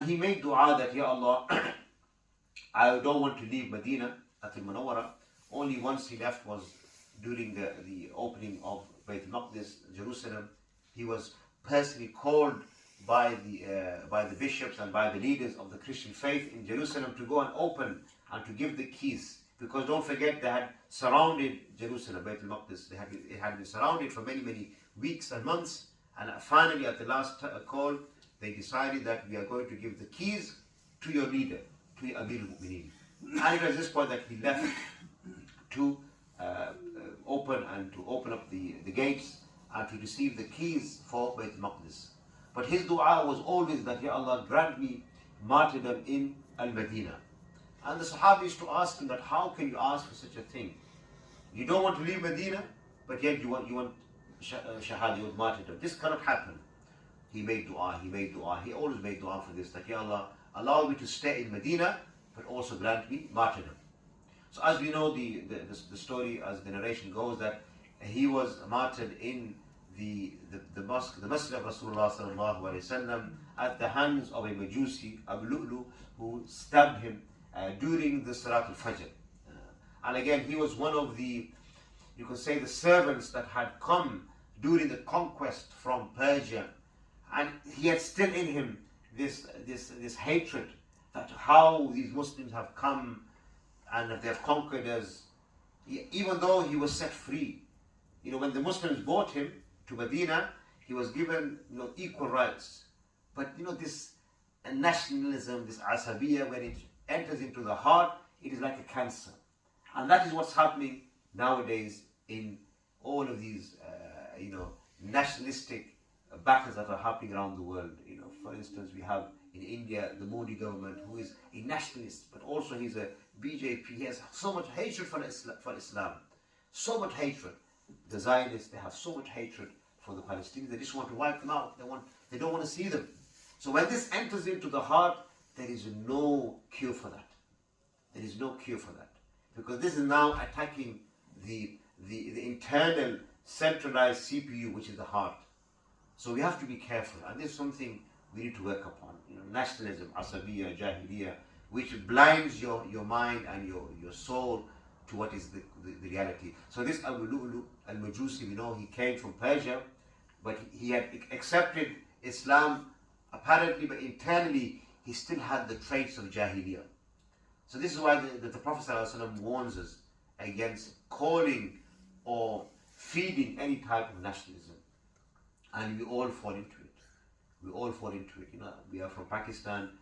he made dua that, Ya Allah, I don't want to leave Medina at al-Munawwara. Only once he left was during the opening of Bayt al-Maqdis, Jerusalem. He was personally called by the bishops and by the leaders of the Christian faith in Jerusalem to go and open and to give the keys. Because don't forget, they had surrounded Jerusalem, Bayt al-Maqdis. It had been surrounded for many, many weeks and months. And finally, at the last call, they decided that we are going to give the keys to your leader, to Amir al-Mu'mineen. And it was at this point that he left to open up the gates and to receive the keys for Bayt al-Maqdis. But his dua was always that, Ya Allah, grant me martyrdom in al-Madinah. And the Sahaba used to ask him that, how can you ask for such a thing? You don't want to leave Medina, but yet you want shahada, you want martyrdom. This cannot happen. He made dua, he always made dua for this, that, Ya Allah, allow me to stay in Medina, but also grant me martyrdom. So as we know, the story, as the narration goes, that he was martyred in the mosque, the Masjid of Rasulullah sallallahu alaihi wasallam, at the hands of a Majusi, Abu Lu'lu, who stabbed him during the Salat al-Fajr. And again, he was one of the, you could say, the servants that had come during the conquest from Persia, and he had still in him this hatred that how these Muslims have come and they have conquered us, even though he was set free. You know, when the Muslims brought him to Medina, he was given, you know, equal rights. But you know, this nationalism, this asabiya, when it enters into the heart, it is like a cancer. And that is what's happening nowadays in all of these, you know, nationalistic battles that are happening around the world. You know, for instance, we have in India the Modi government, who is a nationalist, but also he's a BJP. He has so much hatred for Islam, so much hatred. The Zionists, they have so much hatred for the Palestinians. They just want to wipe them out. They don't want to see them. So when this enters into the heart, there is no cure for that. There is no cure for that, because this is now attacking the internal centralized CPU, which is the heart. So we have to be careful, and this is something we need to work upon. You know, nationalism, asabiya, jahiliya, which blinds your mind and your soul to what is the reality. So this Abu Lu'lu al-Majusi, we know he came from Persia, but he had accepted Islam apparently, but internally he still had the traits of Jahiliyyah. So this is why the Prophet ﷺ warns us against calling or feeding any type of nationalism. And we all fall into it. We all fall into it. You know, we are from Pakistan.